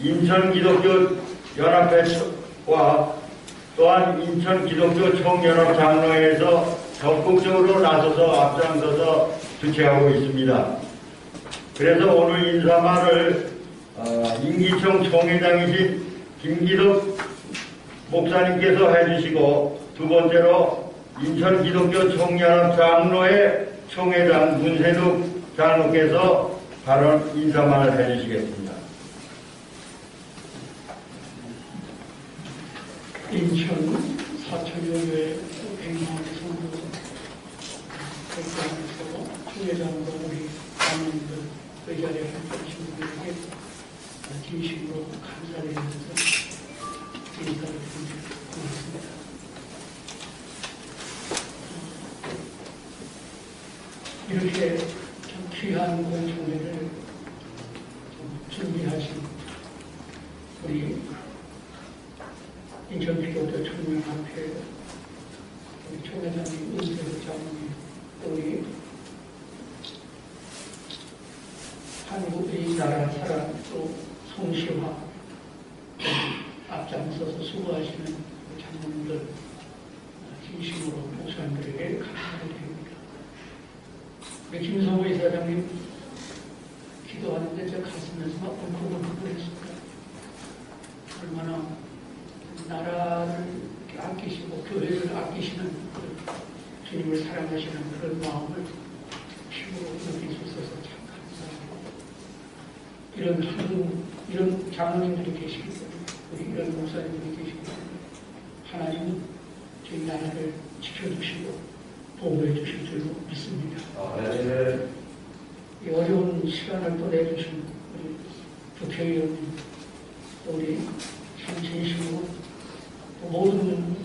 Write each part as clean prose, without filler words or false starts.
인천기독교연합회와 또한 인천기독교총연합장로회에서 적극적으로 나서서 앞장서서 주최하고 있습니다. 그래서 오늘 인사말을 임기총 총회장이신 김기덕 목사님께서 해주시고, 두 번째로 인천기독교총연합장로회 총회장 문세득 장로께서 발언 인사말을 해주시겠습니다. 인천 4천여회 백만성도 백만에서 총회장과 우리 장로님들 그 자리에 함께하신 분들에게 진심으로 감사드리면서 인사를 드립니다. 고맙습니다. 이렇게 참 귀한 공청회를 준비하신 우리 인천기독교총연합회 우리 총회장님, 문세득 장로님, 우리 한국의 나라 사랑 또 송시화 앞장서서 수고하시는 장로님들 진심으로 목사님들에게 감사를 드립니다. 우리 김성호 이사장님 기도하는데 제 가슴에서 막 울컥울컥했습니다. 얼마나 나라를 아끼시고 교회를 아끼시는 주님을 사랑하시는 그런 마음을 힘으로 느낄 수 있어서 참 감사합니다. 이런 장로님들이 계시기 때문에, 우리 이런 목사님들이 계시기 때문에 하나님은 저희 나라를 지켜주시고 보호해 주실 줄로 믿습니다. 이 어려운 시간을 또 내주신 우리 국회의원님, 우리 참 진심으로 모든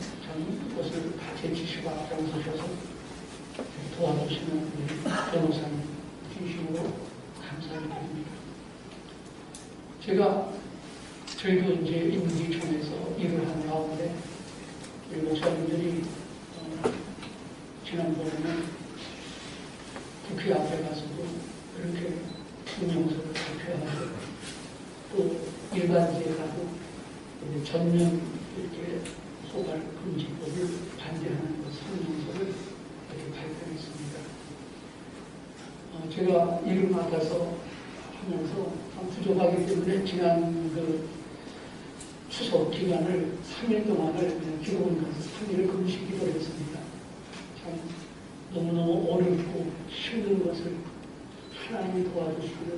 것을 다 제치시고 앞장서셔서 도와주시는 우리 변호사님 진심으로 감사를 드립니다. 저희도 이제 임기총에서 일을 하는 가운데 우리 목사님들이 지난번에는 국회 앞에 가서도 그렇게 성명서를 발표하고 또 일반지에 가도 전면 이렇게 소발 금지법을 반대하는 성명서를 이렇게 발표했습니다. 제가 일을 맡아서 하면서 부족하기 때문에 지난 추석 기간을 3일 동안을 기도원 가서 3일을 금식 기도를 했습니다. 참 너무너무 어렵고 힘든 것을 하나님이 도와주시는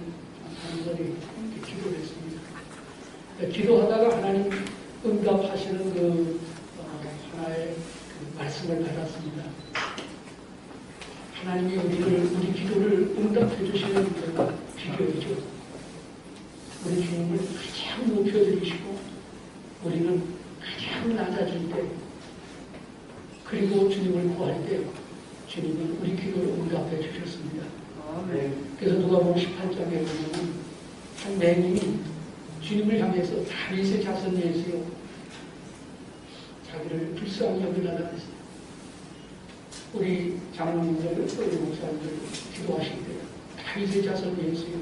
간절히 이렇게 기도를 했습니다. 기도하다가 하나님 응답하시는 하나의 말씀을 받았습니다. 하나님이 우리 기도를 응답해 주시는 비결이죠. 우리 주님을 가장 높여드리시고 우리는 가장 낮아질 때, 그리고 주님을 구할 때 주님은 우리 기도를 응답해 주셨습니다. 그래서 누가복음 18장에 보면 한 맹인이 주님을 향해서 다윗의 자손 예수여 자기를 불쌍히 여기라고 했어요. 우리 장로님들, 우리 목사님들 기도하실 때 다윗의 자손 예수여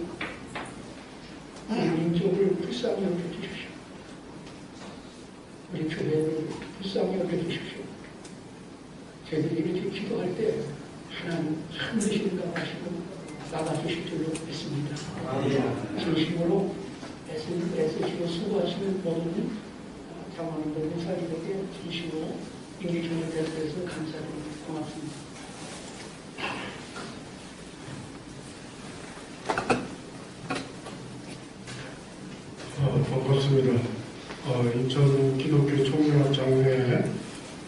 우리 민족을 불쌍히 여겨주십시오. 우리 교회를 불쌍히 여겨주십시오. 저희들이 이렇게 기도할 때 하나님 반드시 응답하시고 나가주실 줄로 믿습니다. 진심으로 애쓰시고 수고하시는 모든 장로님들, 목사님에게 진심으로 임기총회 대표에서 감사드립니다. 고맙습니다. 반갑습니다. 인천 기독교 총연합장로회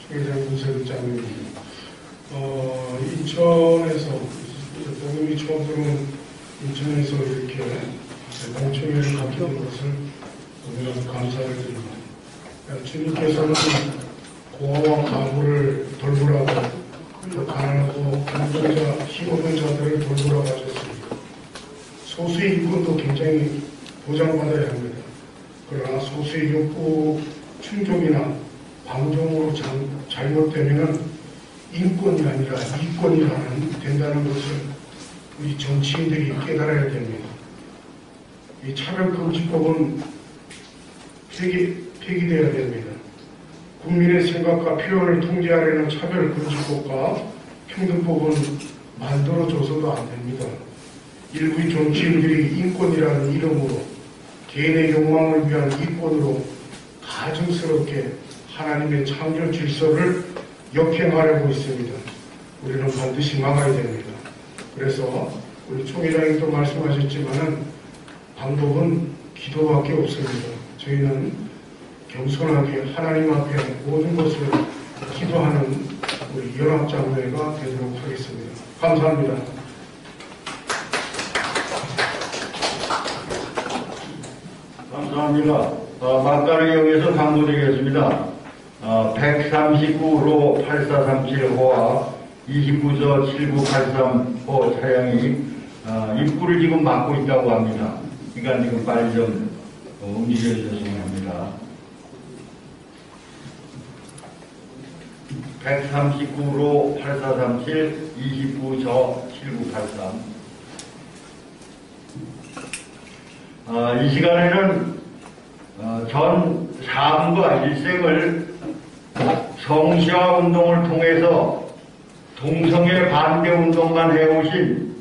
총회장 문세득 장로입니다. 인천에서 복음이 처음 들어온 인천에서 이렇게 공청회를 갖게 된 것을 너무나 감사를 드립니다. 주님께서는 고아와 가부를 돌보라고, 또 가난하고 힘든 힘없는 자들을 돌보라고 하셨습니다. 소수의 인권도 굉장히 보장받아야 합니다. 그러나 소수의 욕구 충족이나 방종으로 잘못되면 인권이 아니라 이권이 된다는 것을 우리 정치인들이 깨달아야 됩니다. 이 차별금지법은 폐기되어야 됩니다. 국민의 생각과 표현을 통제하려는 차별금지법과 평등법은 만들어져서도 안 됩니다. 일부 정치인들이 인권이라는 이름으로 개인의 욕망을 위한 이권으로 가증스럽게 하나님의 창조 질서를 역행하려고 있습니다. 우리는 반드시 막아야 됩니다. 그래서 우리 총회장님도 말씀하셨지만은 방법은 기도밖에 없습니다. 저희는 겸손하게 하나님 앞에 모든 것을 기도하는 우리 연합장로회가 되도록 하겠습니다. 감사합니다. 감사합니다. 막간을 이용해서 광고드리겠습니다. 139로 8437호와 29저 7983호 차량이 입구를 지금 막고 있다고 합니다. 그러니까 지금 빨리 좀 움직여 주셨으면 합니다. 139로 8437, 29저 7983. 이 시간에는 전 삶과 일생을 성시화 운동을 통해서 동성애 반대 운동만 해오신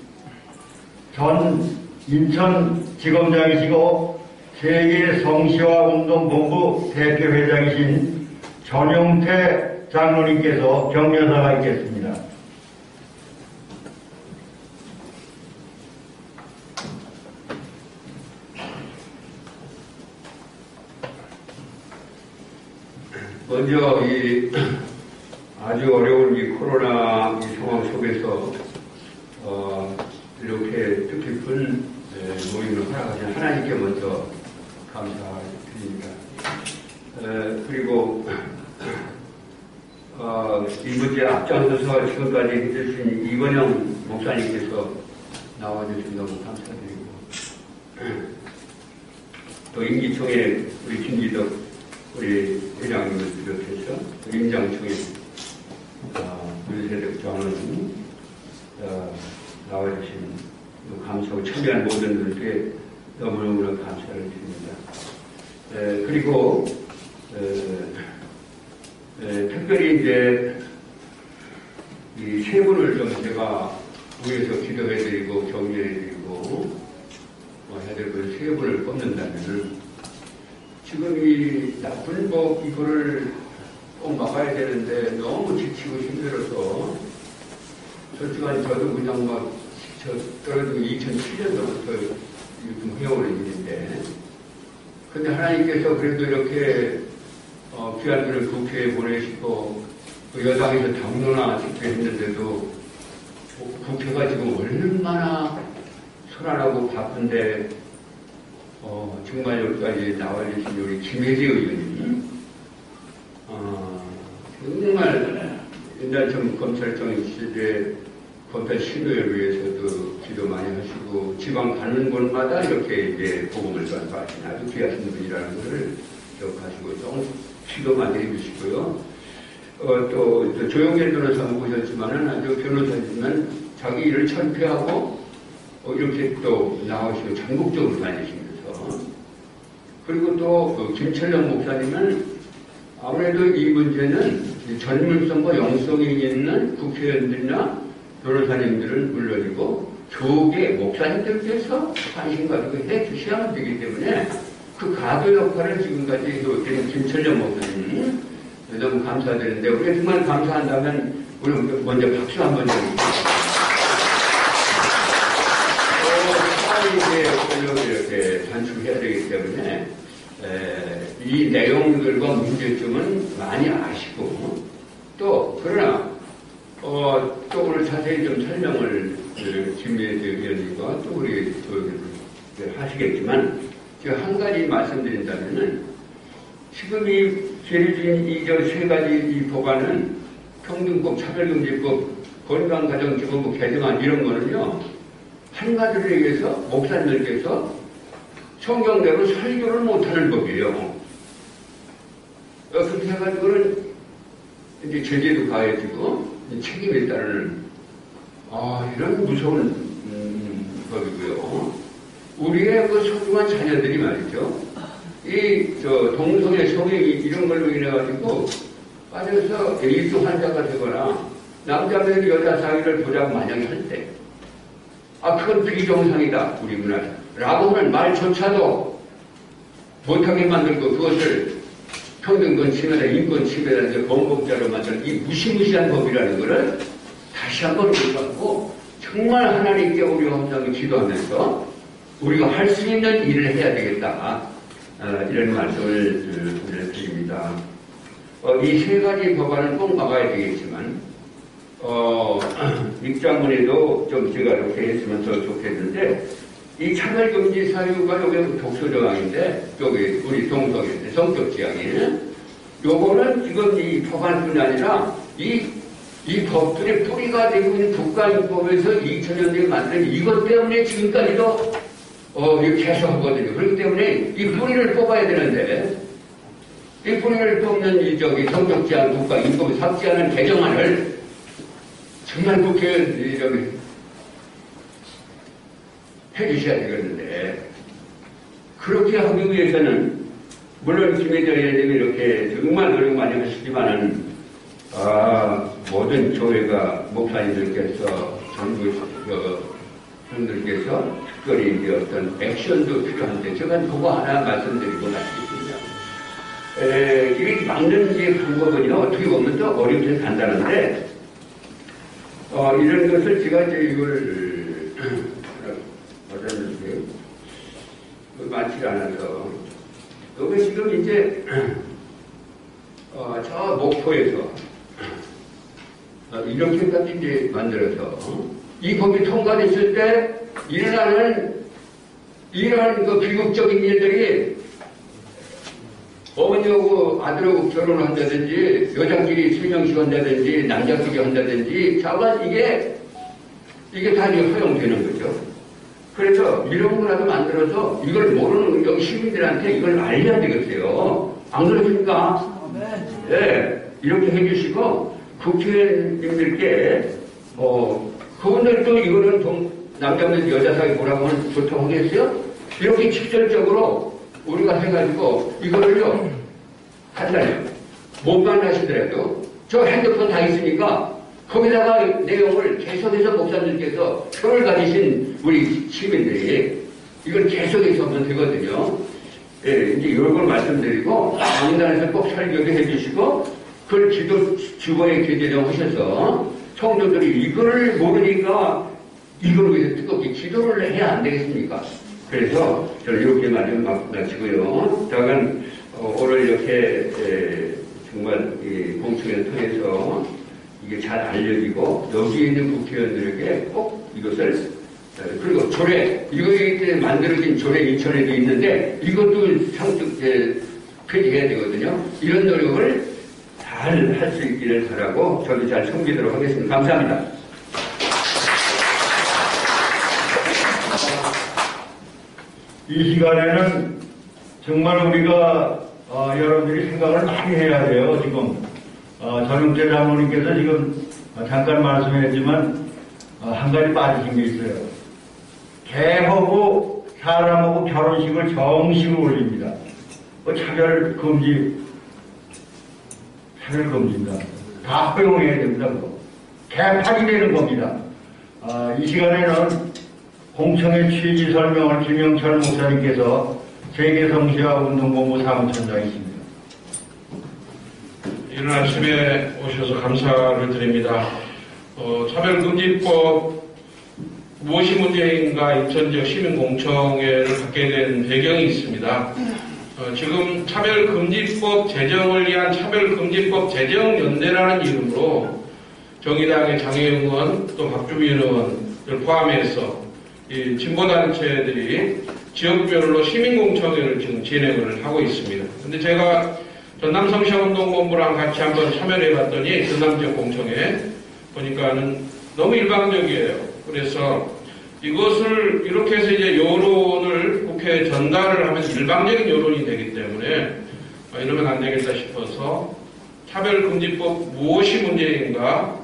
전 인천지검장이시고 세계 성시화 운동 본부 대표회장이신 전용태 장로님께서 격려사가 있겠습니다. 먼저 이 아주 어려운 이 코로나 이 상황 속에서 이렇게 뜻깊은 모임을 허락하신 하나님께 먼저 감사드립니다. 그리고 이 문제에 앞장서서 지금까지 해주신 이건영 목사님께서 나와주신 너무 감사드리고 또 임기총회 우리 김기덕 우리 회장님을 비롯해서 임장총회 물세력 장로님 나와주신 감사하고 참여한 모든 분들께 너무너무 감사를 드립니다. 그리고 특별히 이제 이 세 분을 좀 제가 위에서 기도해드리고 격려해드리고 해야 될 분 세 분을 뽑는다면은 지금 이 나쁜 법 이거를 꼭 막아야 되는데 너무 지치고 힘들어서 솔직히 저도 그냥 막 떨어지고 2007년도부터 해오는 일인데 근데 하나님께서 그래도 이렇게 귀한 분을 국회에 보내시고 그 여당에서 당론화 집회했는데도 국회가 지금 얼마나 소란하고 바쁜데 정말 여기까지 나와주신 우리 김혜지 의원님 정말 옛날 검찰청 시대 검찰 신뢰를 위해서도 기도 많이 하시고 지방 가는 곳마다 이렇게 이제 복음을 전파하신 아주 귀하신 분이라는 것을 기억하시고 좀 기도 많이 해주시고요. 또 조영길 변호사 모셨지만은 아주 변호사지만 자기 일을 철폐하고 이렇게 또 나오시고 전국적으로 다니시면서 그리고 또 김철영 목사님은 아무래도 이 문제는 전문성과 영성이 있는 국회의원들이나 변호사님들은 물론이고 교계 목사님들께서 관심 가지고 해 주셔야 되기 때문에 그 가도 역할을 지금까지 해오신 김철영 목사님 너무 감사드리는데 우리가 정말 감사한다면 우리 먼저 박수 한번 드립니다. 이렇게 단축해야 되기 때문에 이 내용들과 문제점은 많이 아시고 또 그러나 또 오늘 자세히 좀 설명을 김혜지 의원님과 또 우리 하시겠지만 제가 한 가지 말씀드린다면은 지금 이 죄리진 이전 세 가지 이 법안은 평등법, 차별금지법, 건강가정기본법 개정안 이런 거는요 한마디로 얘기해서 목사님들께서 성경대로 설교를 못하는 법이에요. 그렇게 해가지고는 이제 제재도 가해지고 책임에 따르는 이런 무서운 법이고요. 우리의 그 소중한 자녀들이 말이죠. 동성애 성애 이런 걸로 인해가지고 빠져서 에이즈 환자가 되거나 남자면 여자 사이를 보자고 만약에 할 때, 그건 비정상이다, 우리 문화에. 라고 하는 말조차도 못하게 만들고 그것을 평등권 침해다, 인권 침해다, 이제 범법자로 만드는 이 무시무시한 법이라는 것을 다시 한번 생각하고 정말 하나님께 우리 헌장에 기도하면서 우리가 할 수 있는 일을 해야 되겠다. 이런 말씀을 드립니다. 이 세 가지 법안은 꼭 막아야 되겠지만, 입장문에도 좀 제가 이렇게 했으면 더 좋겠는데, 이 차별금지 사유가 여기 독소조항인데, 여기 우리 동성애, 성적지향이, 요거는 지금 이 법안뿐이 아니라, 이 법들의 뿌리가 되고 있는 국가인법에서 2000년대에 만든 이것 때문에 지금까지도 계속 하거든요. 그렇기 때문에 이 뿌리를 뽑아야 되는데, 이 뿌리를 뽑는 성적지향 국가인법을 삭제하는 개정안을 정말 국회의원 해주셔야 되겠는데, 그렇게 하기 위해서는 물론 김혜자 의원님이 이렇게 정말 노력 많이 하시지만은 모든 교회가 목사님들께서 전부 분들께서 특별히 이제 어떤 액션도 필요한데 제가 그거 하나 말씀드리고 마치겠습니다. 이게 막는 게 방법은요 어떻게 보면 또 어렵게 간단한데 이런 것을 제가 이제 이걸 받았는데 많지 않아서 여기 지금 이제 저 목포에서 이렇게까지 이제 만들어서 이 법이 통과됐을 때 일어나는 이러한 그 비극적인 일들이 어머니하고 아들하고 결혼을 한다든지 여자끼리 3명씩 한다든지 남자끼리 한다든지 자관 이게 다 이제 허용되는 거죠. 그래서 이런 거라도 만들어서 이걸 모르는 여기 시민들한테 이걸 알려야 되겠어요. 안 그러십니까? 네. 이렇게 해주시고 국회의원님들께 그분들도 이거는 남자면 여자 사이 뭐라고 하면 좋다고 하겠어요? 이렇게 직설적으로 우리가 해가지고 이거를요 간단해요. 못 만나시더라도 저 핸드폰 다 있으니까 거기다가 내용을 계속해서 목사님께서 표를 가지신 우리 시민들이 이걸 계속해서 하면 되거든요. 예, 이제 이런 걸 말씀드리고 강단에서 꼭 설교도 해주시고 그걸 주거에 기재를 하셔서 성도들이 이거를 모르니까 이걸 위해서 뜨겁게 기도를 해야 안 되겠습니까? 그래서 저는 이렇게 말씀 마치고요. 다만 오늘 이렇게 정말 공청회를 통해서 이게 잘 알려지고 여기에 있는 국회의원들에게 꼭 이것을 그리고 조례 이거에 만들어진 조례 인천에도 있는데 이것도 폐지해야 되거든요. 이런 노력을 잘 할 수 있기를 바라고 저도 잘 섬기도록 하겠습니다. 감사합니다. 이 시간에는 정말 우리가 여러분들이 생각을 많이 해야 돼요. 지금 전용재 장로님께서 지금 잠깐 말씀했지만 한 가지 빠지신 게 있어요. 개하고 사람하고 결혼식을 정식으로 올립니다. 차별금지입니다. 다 허용해야 됩니다. 개파이 되는 겁니다. 이 시간에는 공청회 취지 설명을 김영철 목사님께서 세계성시와 운동본부 사무총장이십니다. 이른 아침에 오셔서 감사를 드립니다. 차별금지법 무엇이 문제인가 인천지역 시민공청회를 갖게 된 배경이 있습니다. 지금 차별금지법 제정을 위한 차별금지법 제정연대라는 이름으로 정의당의 장혜영 의원 또 박주민 의원을 포함해서 이 진보단체들이 지역별로 시민공청회를 지금 진행을 하고 있습니다. 근데 제가 전남성시운동본부랑 같이 한번 참여를 해봤더니 전남지역 공청회 보니까는 너무 일방적이에요. 그래서 이것을 이렇게 해서 이제 여론을 국회에 전달을 하면 일방적인 여론이 되기 때문에 이러면 안 되겠다 싶어서 차별금지법 무엇이 문제인가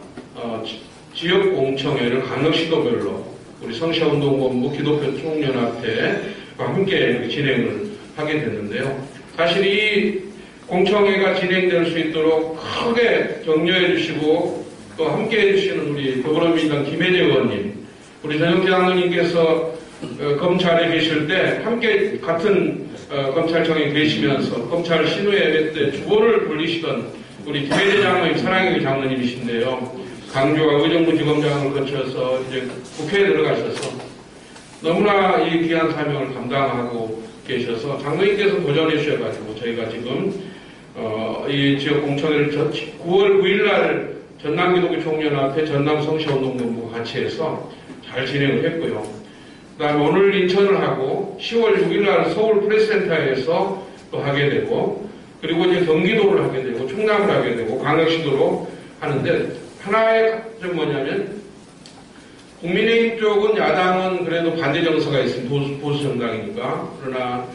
지역공청회를 강력시도별로 우리 성시운동본부 기독교 총연합회와 함께 진행을 하게 됐는데요. 사실 이 공청회가 진행될 수 있도록 크게 격려해 주시고 또 함께 해주시는 우리 더불어민주당 김혜재 의원님, 우리 전영태 장로님께서 검찰에 계실 때 함께 같은 검찰청에 계시면서 검찰 신우회 때 주보를 돌리시던 우리 김혜재 장로님, 사랑의 장로님이신데요. 강주와 의정부지검장을 거쳐서 이제 국회에 들어가셔서 너무나 이 귀한 사명을 감당하고 계셔서 장로님께서 도전해 주셔가지고 저희가 지금 이 지역 공청회를 9월 9일날 전남기독교 총연합회 전남성시운동본부가 같이 해서 잘 진행을 했고요. 그 다음에 오늘 인천을 하고 10월 6일날 서울 프레스센터에서 또 하게 되고 그리고 이제 경기도를 하게 되고 충남을 하게 되고 광역시도로 하는데 하나의 좀 뭐냐면 국민의힘 쪽은 야당은 그래도 반대 정서가 있습니다. 보수 정당이니까. 그러나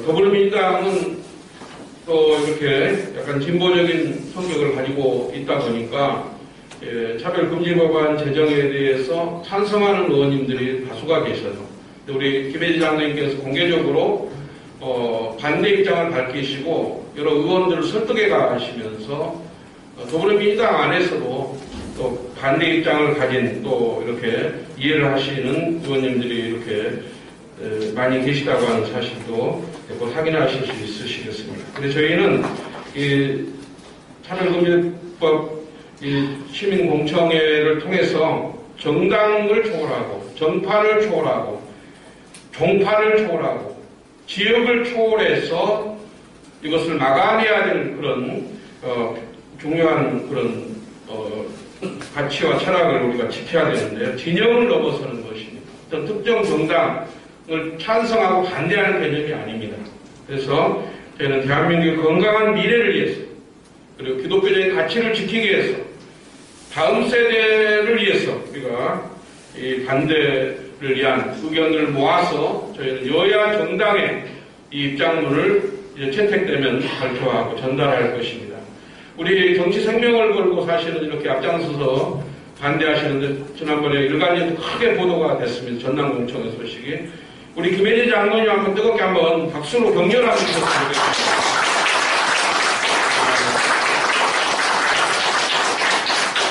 더불어민주당은 또 이렇게 약간 진보적인 성격을 가지고 있다 보니까 차별금지법안 제정에 대해서 찬성하는 의원님들이 다수가 계셔요. 우리 김혜지 장로님께서 공개적으로 반대 입장을 밝히시고 여러 의원들을 설득해 가시면서 더불어민주당 안에서도 또 반대 입장을 가진 또 이렇게 이해를 하시는 의원님들이 이렇게 많이 계시다고 하는 사실도 곧 확인하실 수 있으시겠습니다. 그래서 저희는 이 차별금지법 시민공청회를 통해서 정당을 초월하고 정파를 초월하고 종파를 초월하고 지역을 초월해서 이것을 막아내야 될 그런 중요한 그런 가치와 철학을 우리가 지켜야 되는데요. 진영을 넘어서는 것입니다. 어떤 특정 정당을 찬성하고 반대하는 개념이 아닙니다. 그래서 저희는 대한민국의 건강한 미래를 위해서 그리고 기독교적인 가치를 지키기 위해서 다음 세대를 위해서 우리가 이 반대를 위한 의견을 모아서 저희는 여야 정당의 이 입장문을 이제 채택되면 발표하고 전달할 것입니다. 우리 정치 생명을 걸고 사실은 이렇게 앞장서서 반대하시는데 지난번에 일간에도 크게 보도가 됐습니다. 전남공청회 소식이. 우리 김혜지 장로님 한번 뜨겁게 한번 박수로 격려를 한번 부탁드리겠습니다.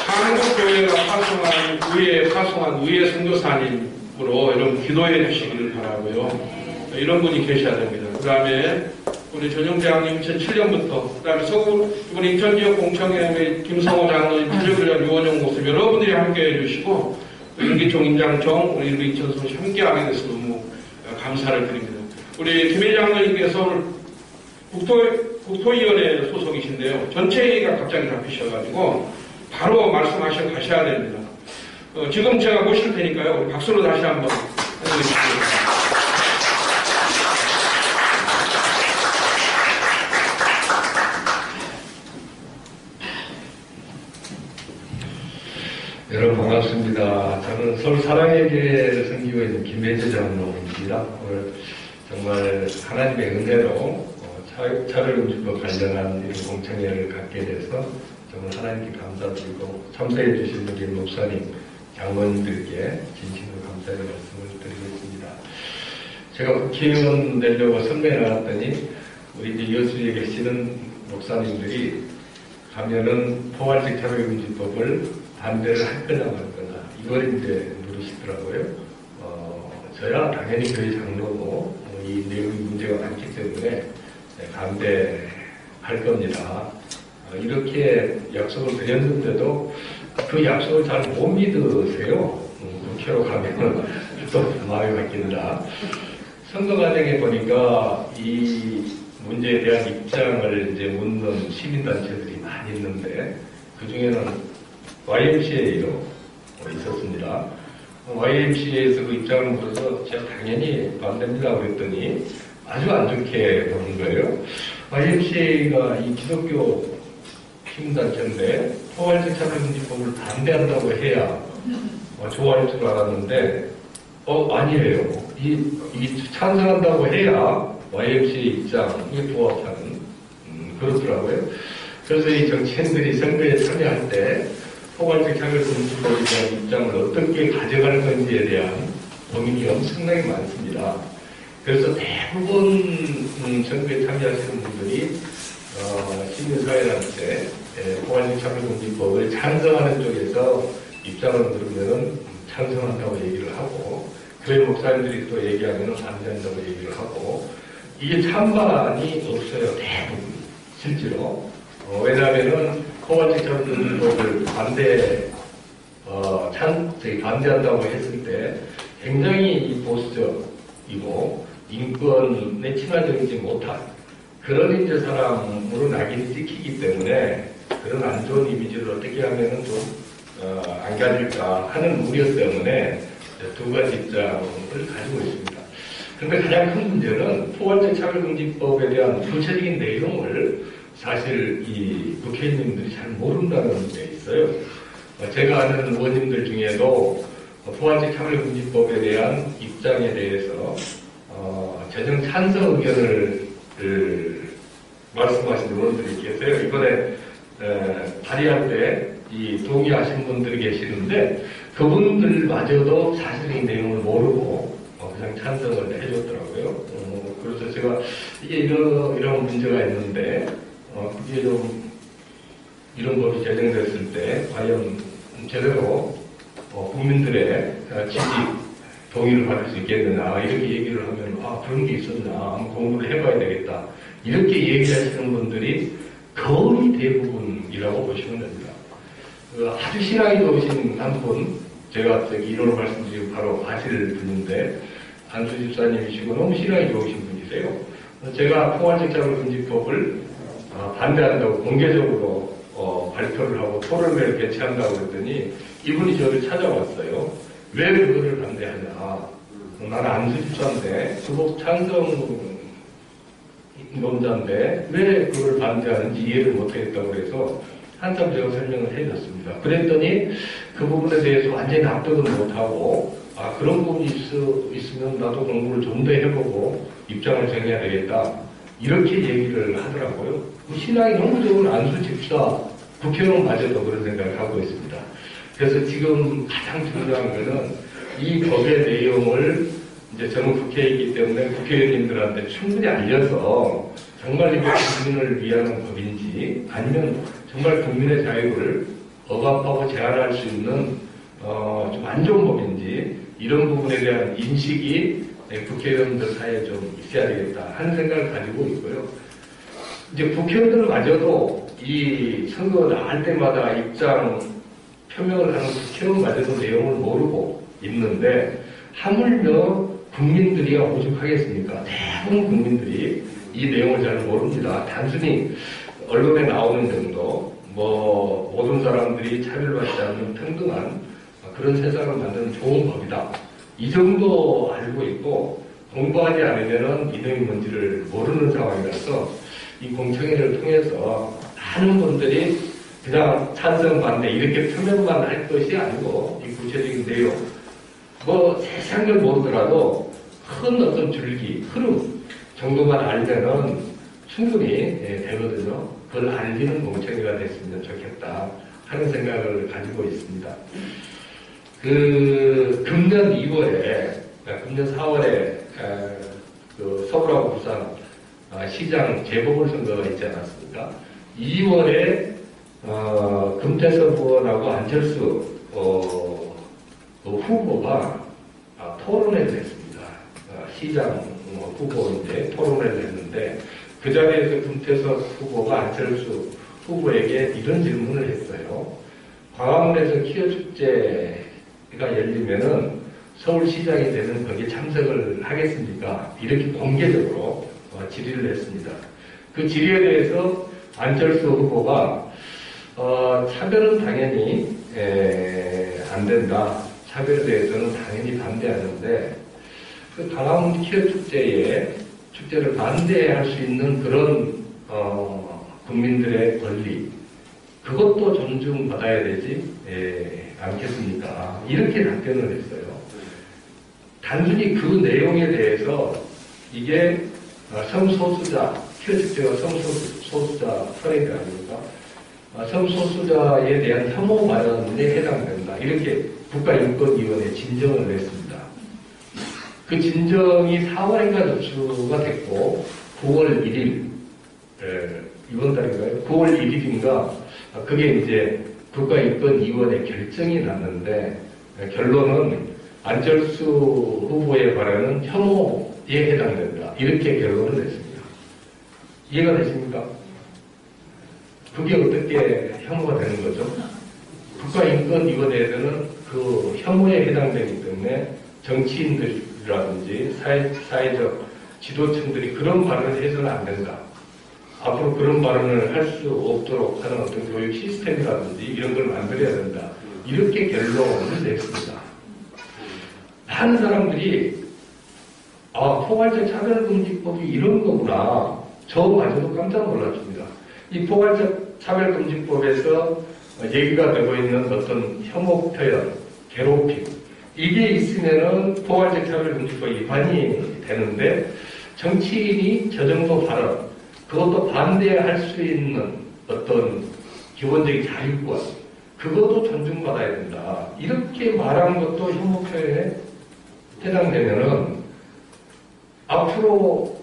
한국교회가 파송한 의회 선교사님으로 여러분 기도해 주시기를 바라고요. 이런 분이 계셔야 됩니다. 그 다음에 우리 전영재 장로님 2007년부터 그 다음에 서구 우리 인천지역 공청회 김성호 장로님, 지역의원 유원영 목사 여러분들이 함께 해주시고 윤기총, 임장청, 우리 인천성시 함께하게 돼서 너무 감사를 드립니다. 우리 김혜지 장로님께서 오늘 국토위원회 소속이신데요. 전체 회의가 갑자기 잡히셔가지고 바로 말씀하셔 가셔야 됩니다. 지금 제가 모실 테니까요. 우리 박수로 다시 한번 해주시겠습니다. 여러분 반갑습니다. 저는 서울 사랑의 교회를 섬기고 있는 김혜재 장로입니다. 오늘 정말 하나님의 은혜로 차별금지법 관련한 이런 공청회를 갖게 돼서 정말 하나님께 감사드리고 참석해 주신 우리 목사님, 장로님들께 진심으로 감사의 말씀을 드리겠습니다. 제가 국회의원 되려고 선배에 나갔더니 우리 이제 여수에 계시는 목사님들이 가면은 포괄적 차별금지법을 반대를 할 거냐 말 거냐 이걸 이제 물으시더라고요. 저야 당연히 교회 장로고 이 내용이 문제가 많기 때문에 반대할 겁니다. 이렇게 약속을 드렸는데도 그 약속을 잘 못 믿으세요. 국회로 가면은 또 마음이 바뀐다. 선거 과정에 보니까 이 문제에 대한 입장을 이제 묻는 시민단체들이 많이 있는데 그 중에는 YMCA로 있었습니다. YMCA에서 그 입장을 물어서 제가 당연히 반대입니다 그랬더니 아주 안 좋게 보는 거예요. YMCA가 이 기독교 시민단체인데 포괄적 차별금지법을 반대한다고 해야 좋아할 줄 알았는데 아니에요. 이 찬성한다고 해야 YMCA 입장에 부합하는 그렇더라고요. 그래서 이 정치인들이 선거에 참여할 때 포괄적 차별금지법에 대한 입장을 어떻게 가져갈 건지에 대한 고민이 엄청나게 많습니다. 그래서 대부분 선거에 참여하시는 분들이 시민사회한테 포괄적 참여금지법을 찬성하는 쪽에서 입장을 들으면 찬성한다고 얘기를 하고, 교회 목사님들이 또 얘기하면 반대한다고 얘기를 하고, 이게 찬반이 없어요. 대부분 실제로. 왜냐하면은 포괄적 참여금지법을 반대한다고 했을 때 굉장히 보수적이고 인권에 친화적이지 못한 그런 이제 사람으로 낙인이 찍히기 때문에 그런 안 좋은 이미지를 어떻게 하면은 좀 안 가질까 하는 우려 때문에 두 가지 입장을 가지고 있습니다. 그런데 가장 큰 문제는 포괄적 차별금지법에 대한 구체적인 내용을 사실 이 국회의원님들이 잘 모른다는 게 있어요. 제가 아는 의원님들 중에도 포괄적 차별금지법에 대한 입장에 대해서 재정 찬성 의견을 말씀하신 의원들이 계세요. 이번에 발의할 때 이 동의하신 분들이 계시는데 그분들마저도 사실의 내용을 모르고 그냥 찬성을 해줬더라고요. 그래서 제가 이게 이런 문제가 있는데 그게 좀 이런 법이 제정됐을 때 과연 제대로 국민들의 지지 동의를 받을 수 있겠느냐 이렇게 얘기를 하면 그런 게 있었나 한번 공부를 해봐야 되겠다 이렇게 얘기하시는 분들이 거의 대부분이라고 보시면 됩니다. 아주 신앙이 좋으신 한 분, 제가 이론을 말씀드리고 바로 아실 분인데 안수 집사님이시고 너무 신앙이 좋으신 분이세요. 제가 포괄적 차별금지법을 반대한다고 공개적으로 발표를 하고 토론회를 개최한다고 했더니 이분이 저를 찾아왔어요. 왜 그거를 반대하냐. 나는 안수 집사인데 수복 찬성 논자인데 왜 그걸 반대하는지 이해를 못하겠다고 해서 한참 제가 설명을 해줬습니다. 그랬더니 그 부분에 대해서 완전히 납득은 못하고 그런 부분이 있으면 나도 공부를 좀 더 해보고 입장을 정해야 되겠다 이렇게 얘기를 하더라고요. 신앙이 너무 좋은 안수 집사 국회의원마저도 그런 생각을 하고 있습니다. 그래서 지금 가장 중요한 것은 이 법의 내용을 이제 저는 국회의이기 때문에 국회의원님들한테 충분히 알려서 정말 이게 국민을 위한 법인지 아니면 정말 국민의 자유를 억압하고 제한할 수 있는 좀 안 좋은 법인지 이런 부분에 대한 인식이 국회의원들 사이에 좀 있어야 되겠다 하는 생각을 가지고 있고요. 이제 국회의원들마저도 이 선거 나갈 때마다 입장 표명을 하는 국회의원마저도 내용을 모르고 있는데 하물며 국민들이야 오죽하겠습니까? 대부분 국민들이 이 내용을 잘 모릅니다. 단순히 언론에 나오는 정도, 모든 사람들이 차별받지 않는 평등한 그런 세상을 만드는 좋은 법이다. 이 정도 알고 있고 공부하지 않으면 이름이 뭔지를 모르는 상황이라서 이 공청회를 통해서 많은 분들이 그냥 찬성 반대 이렇게 표명만 할 것이 아니고 이 구체적인 내용 세세한 걸 모르더라도 큰 어떤 줄기, 흐름 정도만 알면은 충분히 되거든요. 그걸 알리는 공청회가 됐으면 좋겠다 하는 생각을 가지고 있습니다. 금년 2월에, 금년 4월에 서울하고 부산 시장 재보궐선거가 있지 않았습니까? 2월에 금태섭 의원하고 안철수 후보가 토론회를 했습니다. 시장 후보인데 토론회를 했는데 그 자리에서 금태섭 후보가 안철수 후보에게 이런 질문을 했어요. 광화문에서 키어축제가 열리면은 서울시장이 되는 거기에 참석을 하겠습니까? 이렇게 공개적으로 질의를 했습니다. 그 질의에 대해서 안철수 후보가 차별은 당연히 안 된다. 차별에 대해서는 당연히 반대하는데 그 광화문 축제를 반대할 수 있는 그런 국민들의 권리 그것도 존중받아야 되지 않겠습니까? 이렇게 답변을 했어요. 단순히 그 내용에 대해서 이게 성소수자 키어축제가 성소수자 선행이 아닙니까? 성소수자에 대한 혐오 발언에 해당된다. 이렇게 국가인권위원회에 진정을 냈습니다. 그 진정이 4월인가 접수가 됐고 9월 1일 이번 달인가요? 9월 1일인가 그게 이제 국가인권위원회 결정이 났는데 결론은 안철수 후보의 발언은 혐오에 해당된다. 이렇게 결론을 냈습니다. 이해가 되십니까? 그게 어떻게 혐오가 되는 거죠? 국가인권위원회에서는 그 혐오에 해당되기 때문에 정치인들이라든지 사회적 지도층들이 그런 발언을 해서는 안 된다. 앞으로 그런 발언을 할 수 없도록 하는 어떤 교육 시스템이라든지 이런 걸 만들어야 된다. 이렇게 결론을 냈습니다. 많은 사람들이 포괄적 차별금지법이 이런 거구나. 저마저도 깜짝 놀랐습니다. 이 포괄적 차별금지법에서 얘기가 되고 있는 어떤 혐오 표현, 괴롭힘 이게 있으면은 포괄적 차별금지법 위반이 되는데 정치인이 저 정도 발언 그것도 반대할 수 있는 어떤 기본적인 자유권 그것도 존중받아야 된다. 이렇게 말한 것도 혐오 표현에 해당되면은 앞으로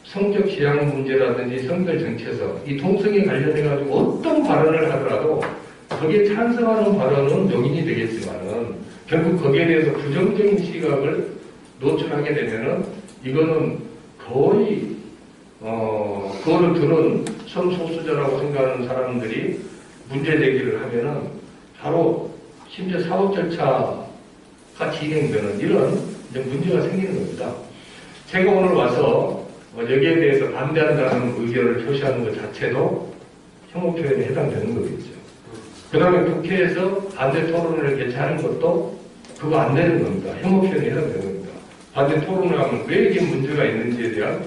성적 지향 문제라든지 성별 정체성, 이 동성애 관련해가지고 어떤 발언을 하더라도 거기에 찬성하는 발언은 용인이 되겠지만은 결국 거기에 대해서 부정적인 시각을 노출하게 되면은 이거는 거의 그거를 들은 성소수자라고 생각하는 사람들이 문제 제기를 하면은 바로 심지어 사법 절차가 진행되는 이런 이제 문제가 생기는 겁니다. 제가 오늘 와서 여기에 대해서 반대한다는 의견을 표시하는 것 자체도 혐오 표현에 해당되는 거겠죠. 그 다음에 국회에서 반대 토론을 개최하는 것도 그거 안 되는 겁니다. 혐오 표현에 해당되는 겁니다. 반대 토론을 하면 왜 이게 문제가 있는지에 대한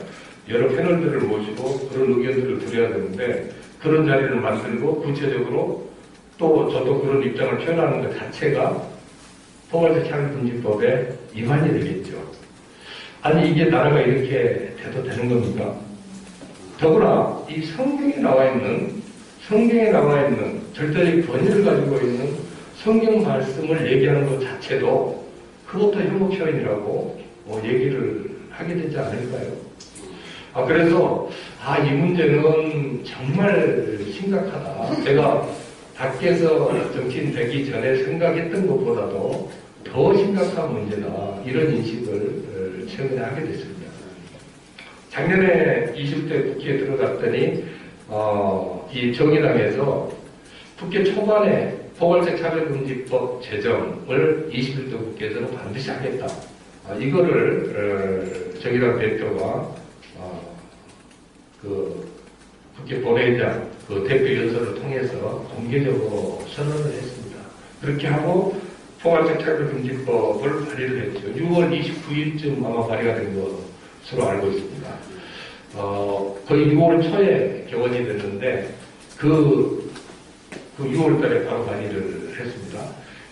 여러 패널들을 모시고 그런 의견들을 드려야 되는데 그런 자리를 만들고 구체적으로 또 저도 그런 입장을 표현하는 것 자체가 포괄적 차별금지법에 위반이 되겠죠. 아니 이게 나라가 이렇게 돼도 되는 겁니까? 더구나 이 성경에 나와 있는 절대적 권위를 가지고 있는 성경 말씀을 얘기하는 것 자체도 그것도 혐오 표현이라고 얘기를 하게 되지 않을까요? 그래서 이 문제는 정말 심각하다. 제가 밖에서 정치인 되기 전에 생각했던 것보다도 더 심각한 문제다. 이런 인식을 최근에 하게 됐습니다. 작년에 20대 국회에 들어갔더니 이 정의당에서 국회 초반에 포괄적 차별금지법 제정을 21대 국회에서는 반드시 하겠다. 이거를 정의당 대표가 그 국회 본회의장 그 대표 연설을 통해서 공개적으로 선언을 했습니다. 그렇게 하고 포괄적 차별금지법을 발의를 했죠. 6월 29일쯤 아마 발의가 된 것으로 알고 있습니다. 거의 6월 초에 개원이 됐는데 그 6월 달에 바로 발의를 했습니다.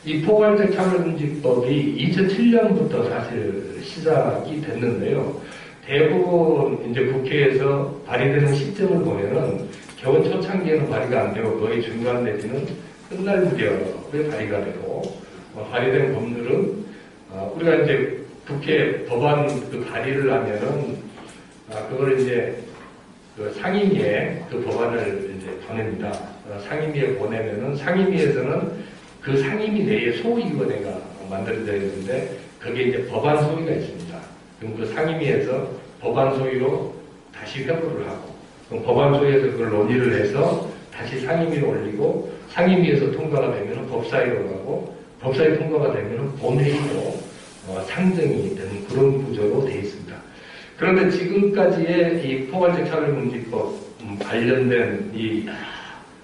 이 포괄적 차별금지법이 2007년부터 사실 시작이 됐는데요. 대부분 이제 국회에서 발의되는 시점을 보면은 개원 초창기에는 발의가 안 되고 거의 중간 내지는 끝날 무렵에 발의가 되고 발의된 법률은 우리가 이제 국회 법안 그 발의를 하면은 그걸 이제 그 상임위에 그 법안을 이제 보냅니다. 상임위에 보내면은 상임위에서는 그 상임위 내에 소위원회가 만들어져 있는데 거기에 이제 법안 소위가 있습니다. 그럼 그 상임위에서 법안 소위로 다시 회부를 하고 그럼 법안 소위에서 그걸 논의를 해서 다시 상임위에 올리고 상임위에서 통과가 되면 법사위로 가고 법사위 통과가 되면 본회의로 상정이 되는 그런 구조로 되어 있습니다. 그런데 지금까지의 이 포괄적 차별금지법 관련된 이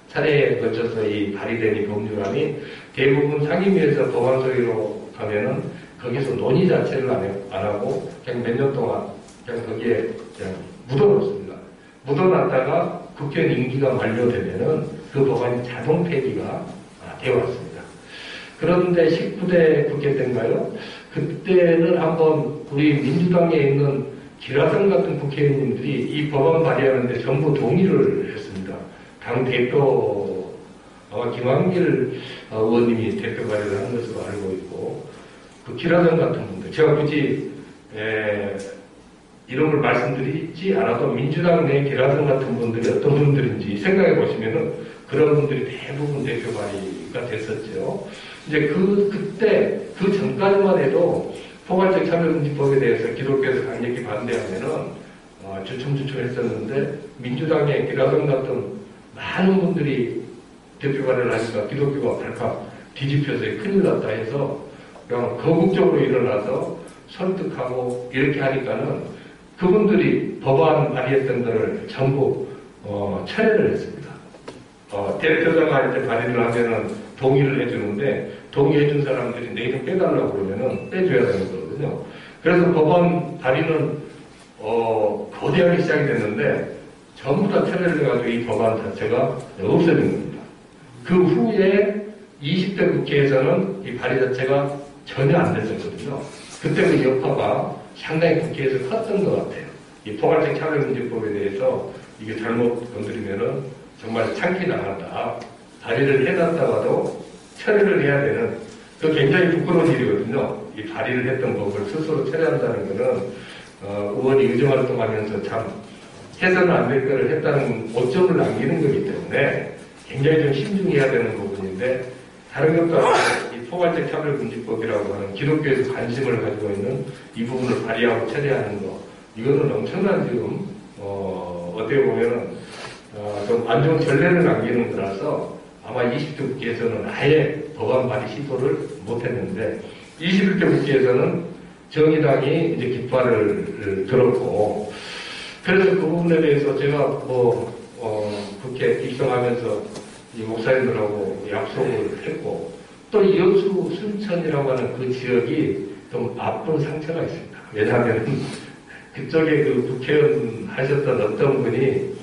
차례에 걸쳐서 이 발의된 이 법률안이 대부분 상임위에서 법안 소위로 가면은 거기서 논의 자체를 안 하고 그냥 몇 년 동안 그냥 거기에 그냥 묻어놓습니다. 묻어놨다가 국회의원 임기가 만료되면은 그 법안이 자동 폐기가 되어 왔습니다. 그런데 19대 국회 때인가요? 그때는 한번 우리 민주당에 있는 기라성 같은 국회의원님들이 이 법안 발의하는데 전부 동의를 했습니다. 당 대표, 아마 김한길 의원님이 대표 발의를 한 것으로 알고 있고, 그 기라성 같은 분들, 제가 굳이 이름을 말씀드리지 않아도 민주당 내 기라성 같은 분들이 어떤 분들인지 생각해 보시면은 그런 분들이 대부분 대표 발의가 됐었죠. 이제 그때 그 전까지만 해도 포괄적 차별금지법에 대해서 기독교에서 강력히 반대하면은 주춤주춤했었는데 민주당의 기라성 같은 많은 분들이 대표 발의를 하니까 기독교가 발칵 뒤집혀서 큰일 났다 해서 그냥 거국적으로 일어나서 설득하고 이렇게 하니까는 그분들이 법안 발의했던 것을 전부 철회를 했습니다. 대표자가 발의를 하면은 동의를 해주는데 동의해준 사람들이 내 이름 빼달라고 그러면은 빼줘야 되는 거거든요. 그래서 법안 발의는 거대하게 시작이 됐는데 전부 다 철회를 해가지고 이 법안 자체가 없어진 겁니다. 그 후에 20대 국회에서는 이 발의 자체가 전혀 안 됐었거든요. 그때 그 여파가 상당히 국회에서 컸던 것 같아요. 이 포괄적 차별금지법에 대해서 이게 잘못 건드리면은 정말 창기 나간다. 발의를 해놨다가도 처리를 해야 되는 그 굉장히 부끄러운 일이거든요. 이 발의를 했던 법을 스스로 처리한다는 거는 의원이 의정활동하면서 참 해서는 안 될 거를 했다는 오점을 남기는 거기 때문에 굉장히 좀 신중해야 되는 부분인데 다른 것도 아니고 이 포괄적 차별금지법이라고 하는 기독교에서 관심을 가지고 있는 이 부분을 발의하고 처리하는 거 이거는 엄청난 지금 어떻게 보면은 좀 안 좋은 전례를 남기는 거라서 아마 20대 국회에서는 아예 법안 발의 시도를 못했는데 21대 국회에서는 정의당이 이제 깃발을 들었고 그래서 그 부분에 대해서 제가 국회 입성하면서 이 목사님들하고 약속을 했고 또 여수 순천이라고 하는 그 지역이 좀 아픈 상처가 있습니다. 왜냐하면 그쪽에 그 국회의원 하셨던 어떤 분이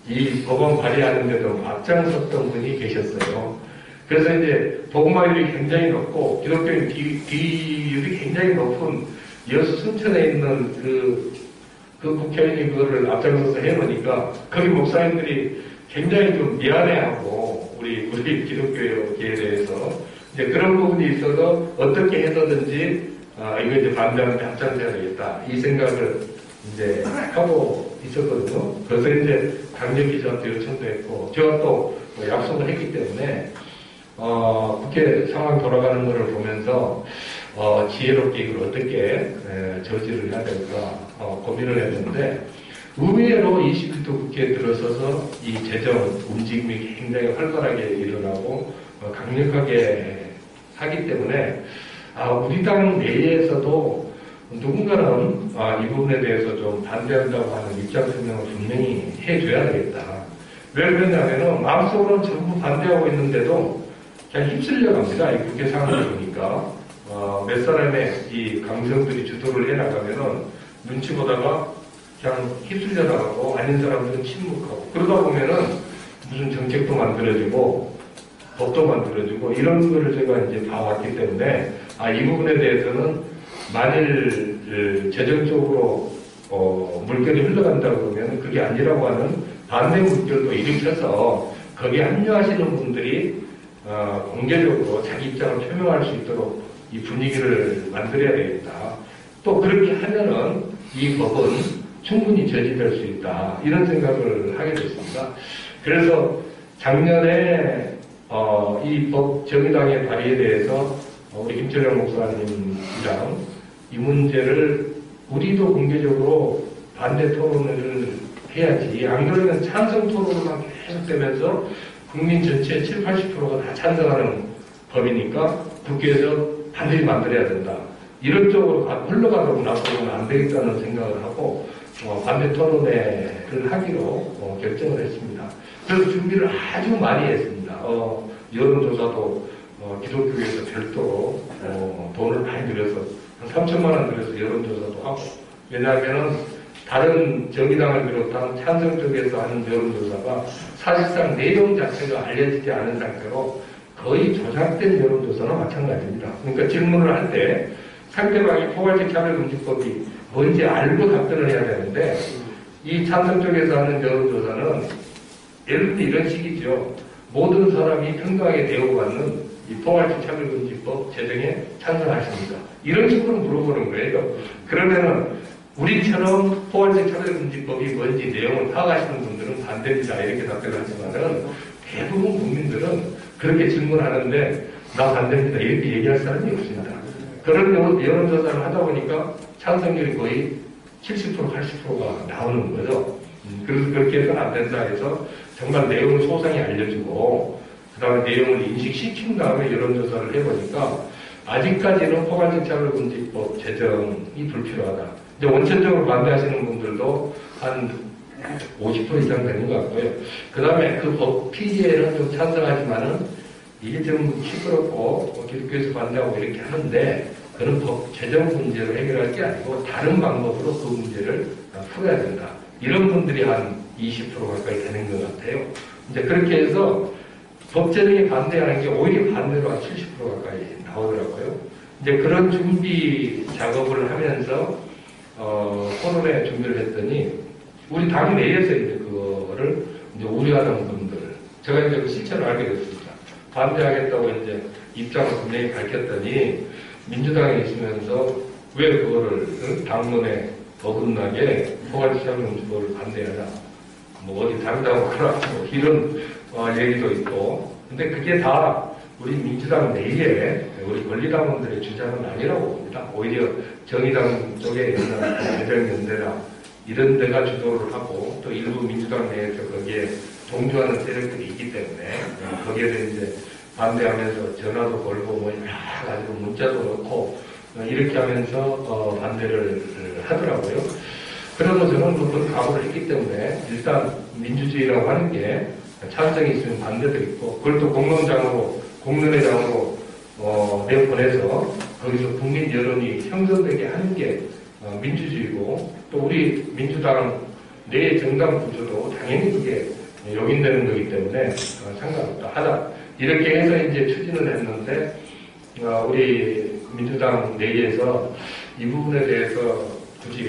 이 법안 발의하는데도 앞장섰던 분이 계셨어요. 그래서 이제 복마율이 굉장히 높고 기독교인 비율이 굉장히 높은 여수 순천에 있는 그 국회의원이 그거를 앞장서서 해놓으니까 거기 목사님들이 굉장히 좀 미안해하고 우리 기독교계에 대해서 이제 그런 부분이 있어서 어떻게 해서든지 이거 이제 반대하는데 앞장서야 되겠다 이 생각을 이제 하고 있었거든요. 그래서 이제 강력히 저한테 요청도 했고 제가 또 약속을 했기 때문에 국회 상황 돌아가는 것을 보면서 지혜롭게 이걸 어떻게 저지를 해야 될까 고민을 했는데 의외로 21대 국회에 들어서서 이 재정 움직임이 굉장히 활발하게 일어나고 강력하게 하기 때문에 우리 당 내에서도 누군가는 이 부분에 대해서 좀 반대한다고 하는 입장 표명을 분명히 해줘야 되겠다. 왜 그러냐면은 마음속으로는 전부 반대하고 있는데도 그냥 휩쓸려 갑니다. 이 국회 상황을 보니까 몇 사람의 이 강성들이 주도를 해나가면은 눈치 보다가 그냥 휩쓸려 나가고 아닌 사람들은 침묵하고 그러다 보면은 무슨 정책도 만들어지고 법도 만들어지고 이런 거를 제가 이제 봐왔기 때문에 이 부분에 대해서는 만일 재정적으로 물결이 흘러간다고 그러면 그게 아니라고 하는 반대 물결도 일으켜서 거기에 합류하시는 분들이 공개적으로 자기 입장을 표명할 수 있도록 이 분위기를 만들어야 되겠다. 또 그렇게 하면은 이 법은 충분히 저지될 수 있다. 이런 생각을 하게 됐습니다. 그래서 작년에 이 법 정의당의 발의에 대해서 우리 김철영 목사님이랑 이 문제를 우리도 공개적으로 반대 토론을 해야지. 안 그러면 찬성 토론만 계속되면서 국민 전체 70, 80%가 다 찬성하는 법이니까 국회에서 반드시 만들어야 된다. 이런 쪽으로 흘러가도록 놔두면 안 되겠다는 생각을 하고 반대 토론회를 하기로 결정을 했습니다. 그래서 준비를 아주 많이 했습니다. 여론조사도 기독교에서 별도로 돈을 많이 들여서 한 3천만 원 들여서 여론조사도 하고 왜냐하면은 다른 정의당을 비롯한 찬성 쪽에서 하는 여론조사가 사실상 내용 자체가 알려지지 않은 상태로 거의 조작된 여론조사나 마찬가지입니다. 그러니까 질문을 할 때 상대방이 포괄적 차별금지법이 뭔지 알고 답변을 해야 되는데 이 찬성 쪽에서 하는 여론조사는 예를 들어 이런 식이죠. 모든 사람이 평등하게 대우받는 이 포괄적 차별금지법 제정에 찬성하십니까? 이런 식으로 물어보는 거예요. 그러면은 우리처럼 포괄적 차별금지법이 뭔지 내용을 파악하시는 분들은 반대입니다. 이렇게 답변을 하지만은 대부분 국민들은 그렇게 질문하는데 나 반대입니다. 이렇게 얘기할 사람이 없습니다. 그런 여론조사를 하다 보니까 찬성률이 거의 70%, 80%가 나오는 거죠. 그래서 그렇게 해서는 안 된다 해서 정말 내용을 소상히 알려주고 그 다음에 내용을 인식시킨 다음에 여론조사를 해보니까 아직까지는 포괄적 차별금지법 제정이 불필요하다. 이제 원천적으로 반대하시는 분들도 한 50% 이상 되는 것 같고요. 그 다음에 그 법 PD에는 좀 찬성하지만은 이게 좀 시끄럽고 기독교에서 반대하고 이렇게 하는데 그런 법 제정 문제로 해결할 게 아니고 다른 방법으로 그 문제를 풀어야 된다. 이런 분들이 한 20% 가까이 되는 것 같아요. 이제 그렇게 해서 법 제정에 반대하는 게 오히려 반대로 한 70% 가까이 나오더라고요. 이제 그런 준비 작업을 하면서 토론회 준비를 했더니 우리 당 내에서 이제 그거를 이제 우려하는 분들 제가 이제 그 실체로 알게 됐습니다. 반대하겠다고 이제 입장을 분명히 밝혔더니 민주당에 있으면서 왜 그거를 당론에 어긋나게 포괄적 차별금지법을 반대하냐 뭐 어디 다르다고 그러고 뭐 이런 얘기도 있고 근데 그게 다 우리 민주당 내에 우리 권리당원들의 주장은 아니라고 봅니다. 오히려 정의당 쪽에 있는 개정연대나 이런 데가 주도를 하고 또 일부 민주당 내에서 거기에 동조하는 세력들이 있기 때문에 거기에 대해 이제 반대하면서 전화도 걸고 뭐 여러 가지로 문자도 넣고 이렇게 하면서 반대를 하더라고요. 그래도 저는 그걸 각오를 했기 때문에 일단 민주주의라고 하는 게 찬성이 있으면 반대도 있고 그걸 또 공론회장으로 내보내서 거기서 국민 여론이 형성되게 하는 게 민주주의고 또 우리 민주당 내 정당 구조도 당연히 그게 용인되는 거기 때문에 상관없다 하다 이렇게 해서 이제 추진을 했는데 우리 민주당 내에서 이 부분에 대해서 굳이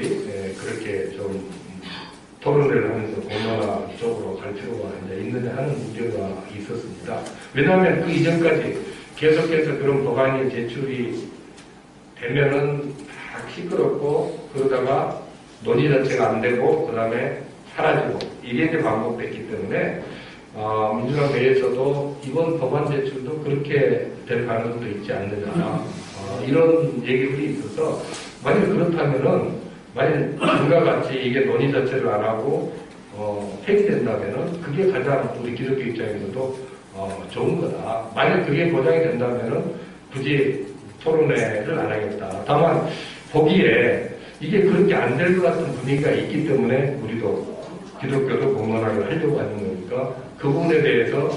그렇게 좀 토론회를 하면서 공론화 쪽으로 갈 필요가 이제 있느냐 하는 우려가 있었습니다. 왜냐하면 그 이전까지 계속해서 그런 법안이 제출이 되면은 막 시끄럽고 그러다가 논의 자체가 안 되고 그 다음에 사라지고 이게 이제 반복됐기 때문에 민주당 내에서도 이번 법안 제출도 그렇게 될 가능성도 있지 않느냐 이런 얘기들이 있어서 만약 그렇다면은 만약 지금과 같이 이게 논의 자체를 안 하고 폐기된다면은 그게 가장 우리 기독교 입장에서도 좋은 거다. 만약 그게 보장이 된다면은 굳이 토론회를 안 하겠다. 다만 거기에 이게 그렇게 안 될 것 같은 분위기가 있기 때문에 우리도 기독교도 공론화를 하려고 하는 거니까 그 부분에 대해서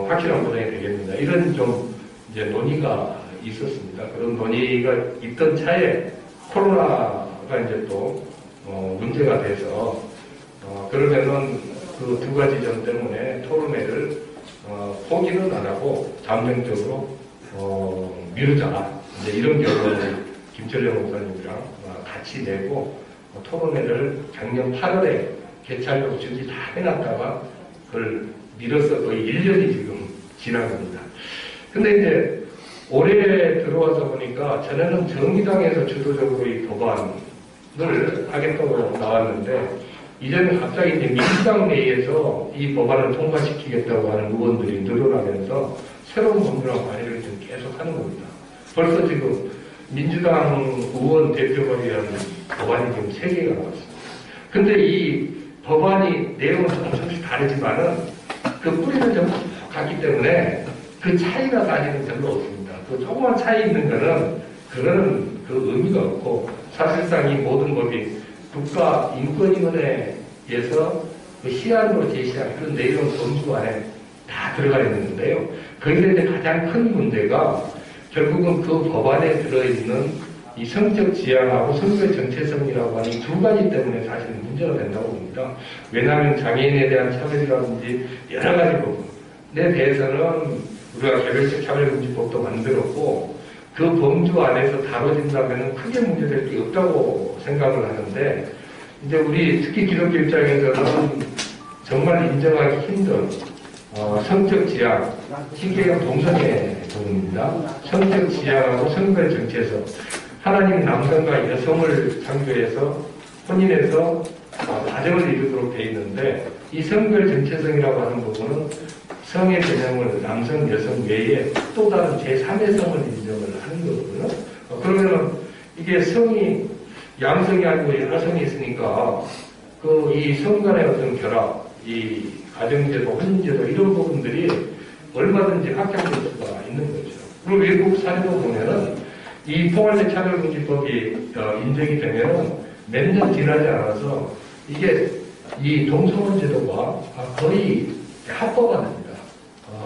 확실한 보장이 되겠느냐 이런 좀 이제 논의가 있었습니다. 그런 논의가 있던 차에 코로나가 이제 또 문제가 돼서 그러면은 그 두 가지 점 때문에 토론회를 포기는 안 하고 잠정적으로 미루자 이제 이런 결론을 김철영 목사님이랑 같이 내고 토론회를 작년 8월에 개최하려고 준비 다 해놨다가 그걸 미뤄서 거의 1년이 지금 지난 겁니다. 근데 이제 올해 들어와서 보니까 전에는 정의당에서 주도적으로 이 법안을 하겠다고 나왔는데 이제는 갑자기 이제 민주당 내에서 이 법안을 통과시키겠다고 하는 의원들이 늘어나면서 새로운 법률안 발의를 지금 계속 하는 겁니다. 벌써 지금 민주당 의원 대표발의한 법안이 지금 3개가 나왔습니다. 근데 이 법안이 내용은 조금씩 다르지만은 그 뿌리는 좀 같기 때문에 그 차이가 사실은 별로 없습니다. 그 조그만 차이 있는 거는 그거는 그 의미가 없고 사실상 이 모든 법이 국가인권위원회에서 그 시안으로 제시한 그런 내용 범주 안에 다 들어가 있는데요. 거기서 이제 가장 큰 문제가 결국은 그 법안에 들어있는 이 성적 지향하고 성별 정체성이라고 하는 두 가지 때문에 사실 문제가 된다고 봅니다. 왜냐하면 장애인에 대한 차별이라든지 여러 가지 부분에 대해서는 우리가 개별적 차별금지법도 만들었고 그 범주 안에서 다뤄진다면 크게 문제될 게 없다고 생각을 하는데 이제 우리 특히 기독교 입장에서는 정말 인정하기 힘든 성적 지향, 신개념 동성애 부분입니다. 성적 지향하고 성별 정체에서 하나님이 남성과 여성을 창조해서 혼인해서 가정을 이루도록 되어 있는데 이 성별 정체성이라고 하는 부분은 성의 개념을 남성, 여성 외에 또 다른 제3의 성을 인정을 하는 거거든요. 그러면은 이게 성이 양성이 아니고 여성이 있으니까 이 성 간의 어떤 결합, 이 가정제도, 혼인제도 이런 부분들이 얼마든지 확장될 수가 있는 거죠. 그리고 외국 사례도 보면은 이 포괄적 차별금지법이 인정이 되면은 몇 년 지나지 않아서 이게 이 동성혼 제도가 거의 합법화 됩니다.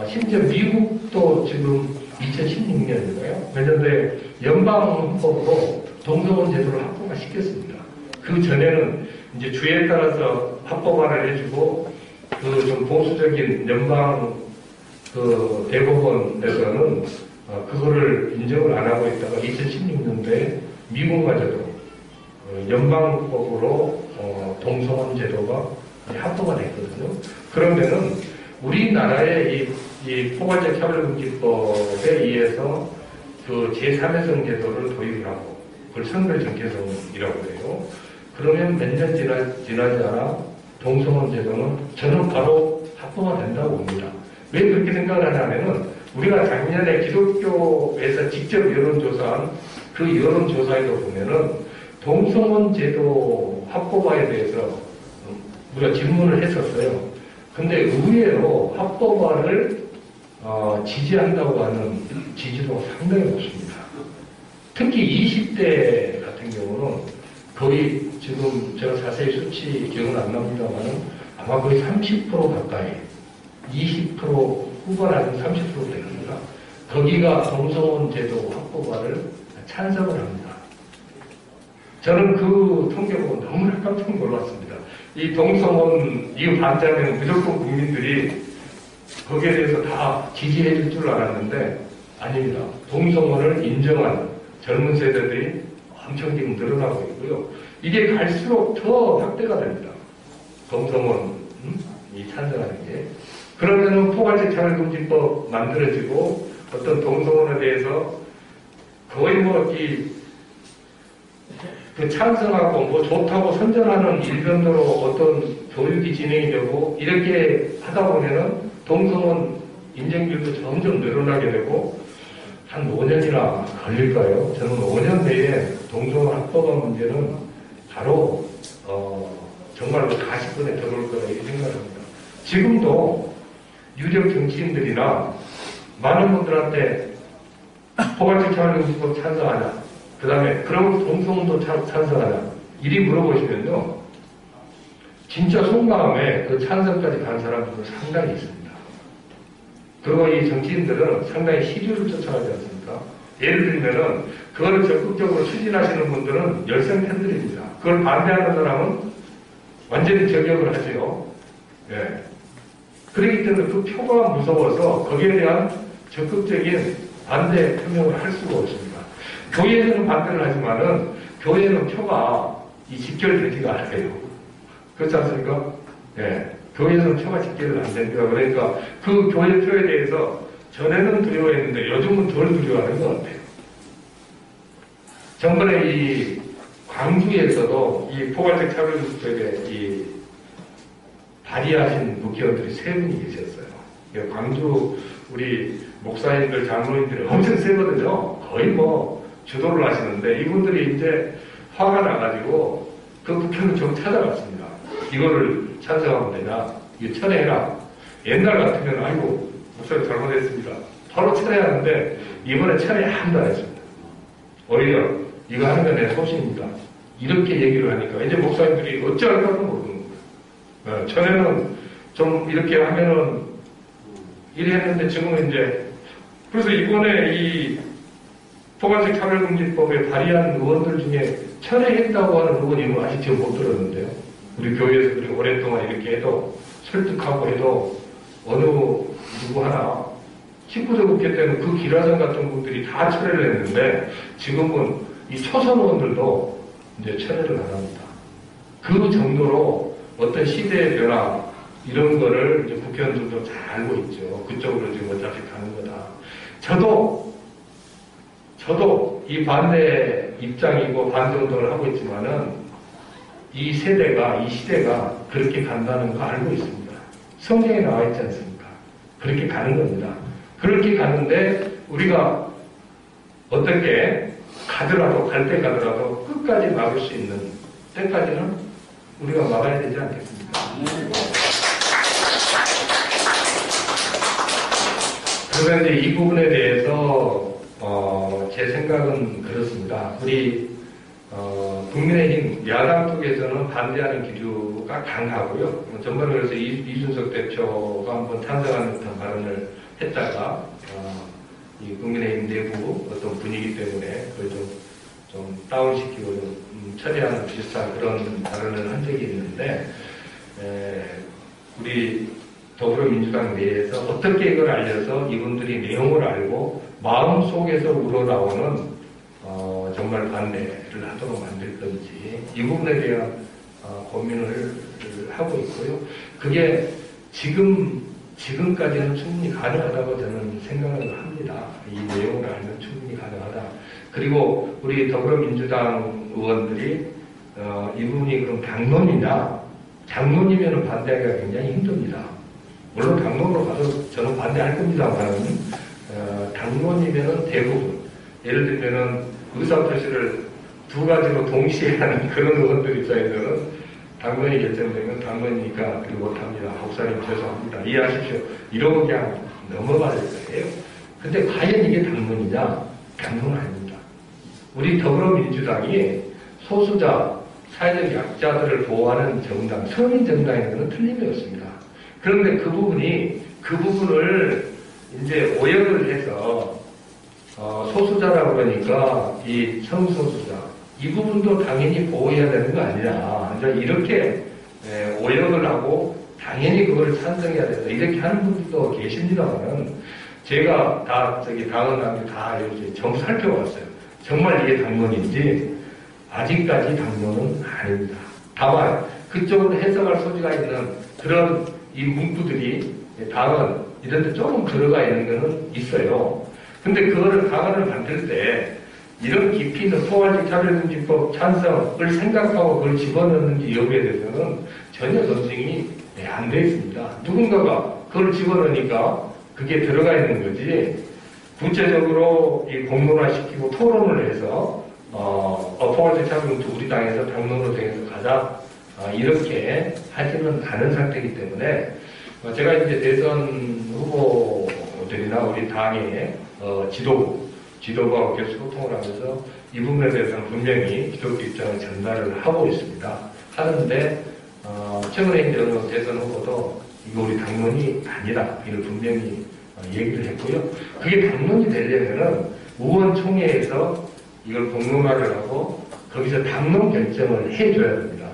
심지어 미국도 지금 2016년인가요? 몇 년도에 연방헌법으로 동성혼 제도를 합법화 시켰습니다. 그 전에는 이제 주에 따라서 합법화를 해주고 그 좀 보수적인 연방 대법원에서는 그거를 인정을 안 하고 있다가 2016년도에 미국마저도 연방법으로 동성혼 제도가 합법화 됐거든요. 그러면은 우리나라의 이 포괄적 차별금지법에 의해서 그 제3의 제도를 도입을 하고 그걸 성별 정체성이라고 해요. 그러면 몇 년 지나지 않아 동성혼 제도는 저는 바로 합법화 된다고 봅니다. 왜 그렇게 생각을 하냐면은 우리가 작년에 기독교에서 직접 여론조사한 그 여론조사에도 보면은 동성혼 제도 합법화에 대해서 우리가 질문을 했었어요. 근데 의외로 합법화를 지지한다고 하는 지지도가 상당히 높습니다. 특히 20대 같은 경우는 거의 지금 제가 자세히 수치 기억은 안 납니다만 아마 거의 30% 가까이 20% 후반 아니면 30% 됩니다. 거기가 동성혼 제도 합법화를 찬성을 합니다. 저는 그 통계 보고 너무나 깜짝 놀랐습니다. 이 동성혼 이거 반대하면 무조건 국민들이 거기에 대해서 다 지지해 줄 줄 알았는데 아닙니다. 동성혼을 인정한 젊은 세대들이 엄청 지금 늘어나고 있고요. 이게 갈수록 더 확대가 됩니다. 동성혼 이 찬성하는 게. 그러면은 포괄적 차별금지법 만들어지고 어떤 동성혼에 대해서 거의 그 찬성하고 뭐 좋다고 선전하는 일변도로 어떤 교육이 진행이 되고 이렇게 하다 보면은 동성혼 인정률도 점점 늘어나게 되고 한 5년이나 걸릴까요? 저는 5년 내에 동성혼 합법화 문제는 바로 정말로 40분에 들어올 거라 이렇게 생각합니다. 지금도 유력 정치인들이나 많은 분들한테 포괄적 차별금지법 찬성하냐, 그 다음에 그럼 동성혼도 찬성하냐 이리 물어보시면요 진짜 속마음에 그 찬성까지 간 사람들은 상당히 있습니다. 그리고 이 정치인들은 상당히 시류를 쫓아가지 않습니까? 예를 들면은 그거를 적극적으로 추진하시는 분들은 열성 팬들입니다. 그걸 반대하는 사람은 완전히 저격을 하죠. 예. 그렇기 때문에 그 표가 무서워서 거기에 대한 적극적인 반대 표명을 할 수가 없습니다. 교회에서는 반대를 하지만은 교회는 표가 직결되지가 않아요. 그렇지 않습니까? 예. 교회에서는 표가 직결을 안 됩니다. 그러니까 그 교회 표에 대해서 전에는 두려워했는데 요즘은 덜 두려워하는 것 같아요. 전번에 이 광주에서도 이 포괄적 차별금지법에 발의하신 국회의원들이 3분이 계셨어요. 광주 우리 목사님들, 장로님들이 엄청 세거든요. 거의 주도를 하시는데 이분들이 이제 화가 나가지고 그 국회의원 좀 찾아갔습니다. 이거를 찬성하면 되냐? 이거 철회해라. 옛날 같으면 아이고 목사님 잘못했습니다. 바로 철회하는데 이번에 철회 한다 했습니다. 오히려 이거 하는 게 내 소신입니다. 이렇게 얘기를 하니까 이제 목사님들이 어찌할까도 모르는 거예요. 전에는 좀 이렇게 하면은 이래 했는데 지금은 이제 그래서 이번에 이 포괄적 차별금지법에 발의한 의원들 중에 철회했다고 하는 의원님은 아직 지금 못 들었는데요. 우리 교회에서 그렇게 오랫동안 이렇게 해도 설득하고 해도 어느 누구 하나 19대 국회 때는 그 기라성 같은 분들이 다 철회를 했는데 지금은 이 초선 의원들도 이제 철회를 안 합니다. 그 정도로 어떤 시대의 변화, 이런 거를 이제 국회의원들도 잘 알고 있죠. 그쪽으로 지금 어차피 가는 거다. 저도 이 반대 입장이고 반대 운동을 하고 있지만은 이 세대가, 이 시대가 그렇게 간다는 거 알고 있습니다. 성경에 나와 있지 않습니까? 그렇게 가는 겁니다. 그렇게 가는데 우리가 어떻게 가더라도, 갈 때 가더라도 끝까지 막을 수 있는 때까지는 우리가 막아야 되지 않겠습니까? 그래서 이제 이 부분에 대해서 제 생각은 그렇습니다. 우리 국민의힘 야당 쪽에서는 반대하는 기류가 강하고요. 전반에 그래서 이준석 대표가 한번 찬성하는 듯한 발언을 했다가 이 국민의힘 내부 어떤 분위기 때문에 그걸 좀 다운시키고 좀 처리하는 비슷한 그런 발언을 한 적이 있는데 우리 더불어민주당 내에서 어떻게 이걸 알려서 이분들이 내용을 알고 마음속에서 우러나오는 정말 반대를 하도록 만들 건지 이 부분에 대한 고민을 하고 있고요. 그게 지금까지는 충분히 가능하다고 저는 생각을 합니다. 이 내용을 알면 충분히 가능하다. 그리고 우리 더불어민주당 의원들이 이 부분이 그럼 당론이냐? 당론이면 반대하기가 굉장히 힘듭니다. 물론 당론으로 가도 저는 반대할 겁니다만 당론이면 대부분 예를 들면은 의사표시를 두 가지로 동시에 하는 그런 의원들 입장에서는 당론이 결정되면 당론이니까 그리고 못합니다. 목사님 죄송합니다. 이해하십시오. 이러고 그냥 넘어갈 거예요. 근데 과연 이게 당론이냐? 당론은 아닙니다. 우리 더불어민주당이 소수자, 사회적 약자들을 보호하는 정당, 서민 정당에는 틀림이 없습니다. 그런데 그 부분을 이제 오역을 해서 소수자라고 그러니까 이 성소수자 이 부분도 당연히 보호해야 되는 거 아니냐. 이제 이렇게 오역을 하고 당연히 그걸 찬성해야 된다. 이렇게 하는 분들도 계십니다만은 제가 당원당이 다 이렇게 좀 살펴봤어요. 정말 이게 당론인지 아직까지 당론은 아닙니다. 다만 그쪽으로 해석할 소지가 있는 그런 이 문구들이 당원 이런 데 조금 들어가 있는 거는 있어요. 근데 그거를 당원을 만들 때 이런 깊이 있는 포괄적 차별금지법 찬성을 생각하고 그걸 집어넣는지 여부에 대해서는 전혀 검증이 안 되어 있습니다. 누군가가 그걸 집어넣으니까 그게 들어가 있는 거지 구체적으로 이 공론화시키고 토론을 해서 포괄적 차별금지 우리 당에서 당론으로 정해서 가자 이렇게 하지는 않은 상태이기 때문에 제가 이제 대선 후보들이나 우리 당의 지도부하고 계속 소통을 하면서 이 부분에 대해서는 분명히 기독교 입장을 전달을 하고 있습니다. 하는데 최근에 이제 어느 대선 후보도 이거 우리 당론이 아니다 이걸 분명히 얘기를 했고요. 그게 당론이 되려면은 의원총회에서 이걸 공론화를 하고 거기서 당론 결정을 해줘야 됩니다.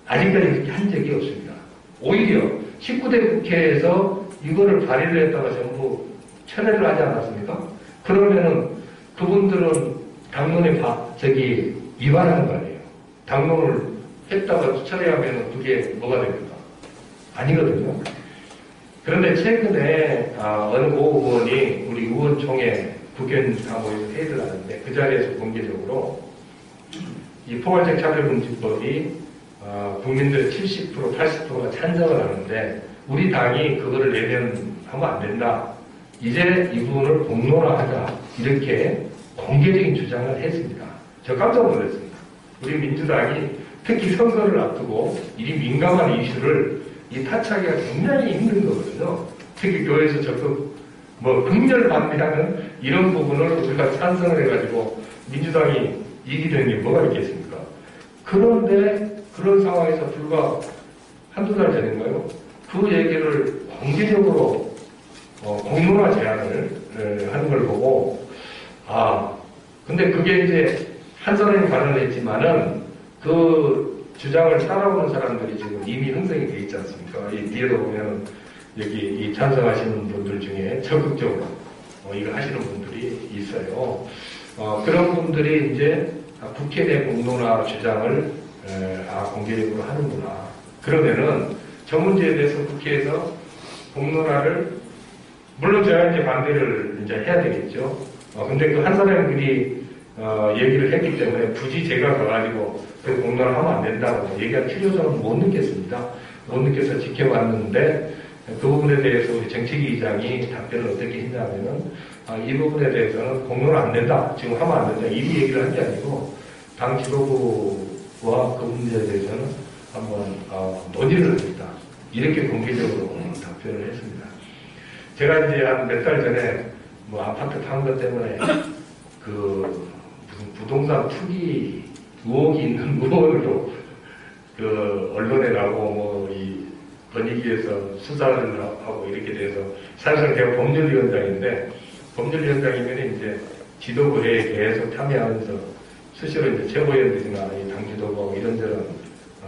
아직까지 그렇게 한 적이 없습니다. 오히려 19대 국회에서 이거를 발의를 했다가 전부 철회를 하지 않았습니까? 그러면은 그분들은 당론에 위반하는 거 아니에요. 당론을 했다가 철회하면 그게 뭐가 됩니까? 아니거든요. 그런데 최근에 어느 모 의원이 우리 의원총회 국회의원하고 회의를 하는데 그 자리에서 공개적으로 이 포괄적 차별금지법이 국민들의 70%, 80%가 찬성을 하는데 우리 당이 그거를 하면 안 된다. 이제 이 부분을 공론화하자. 이렇게 공개적인 주장을 했습니다. 저 깜짝 놀랐습니다. 우리 민주당이 특히 선거를 앞두고 이 민감한 이슈를 타치하기가 굉장히 힘든 거거든요. 특히 교회에서 적극 극렬 반대하는 이런 부분을 우리가 찬성을 해가지고 민주당이 이기는 게 뭐가 있겠습니까? 그런데 그런 상황에서 불과 한두 달 전인가요? 그 얘기를 공개적으로 공론화 제안을 하는 걸 보고 근데 그게 이제 한 사람이 발언을 했지만은 그 주장을 따라오는 사람들이 지금 이미 형성이 돼 있지 않습니까? 이 뒤에도 보면 여기 이 찬성하시는 분들 중에 적극적으로 이거 하시는 분들이 있어요. 그런 분들이 이제 국회 내 공론화 주장을 공개적으로 하는구나. 그러면은 저 문제에 대해서 국회에서 공론화를, 물론 제가 이제 반대를 이제 해야 되겠죠. 근데 그 한 사람들이 얘기를 했기 때문에 굳이 제가 가가지고 그 공론화 하면 안 된다고 얘기할 필요성은 못 느꼈습니다. 못 느껴서 지켜봤는데 그 부분에 대해서 우리 정책위 의장이 답변을 어떻게 했냐면은 이 부분에 대해서는 공론화 안 된다. 지금 하면 안 된다. 이리 얘기를 한 게 아니고 당 지도부와 그 문제에 대해서는 한번 논의를 하겠다. 이렇게 공개적으로 답변을 했습니다. 제가 이제 한 몇 달 전에 뭐 아파트 판 것 때문에 그 무슨 부동산 투기 의혹이 있는 의원으로 그 언론에 나오고 뭐 이 권익위에서 수사를 하고 이렇게 돼서 사실상 제가 법률위원장인데 법률위원장이면 이제 지도부회에 계속 참여하면서 수시로 이제 최고위원들이나 이 당 지도부하고 이런저런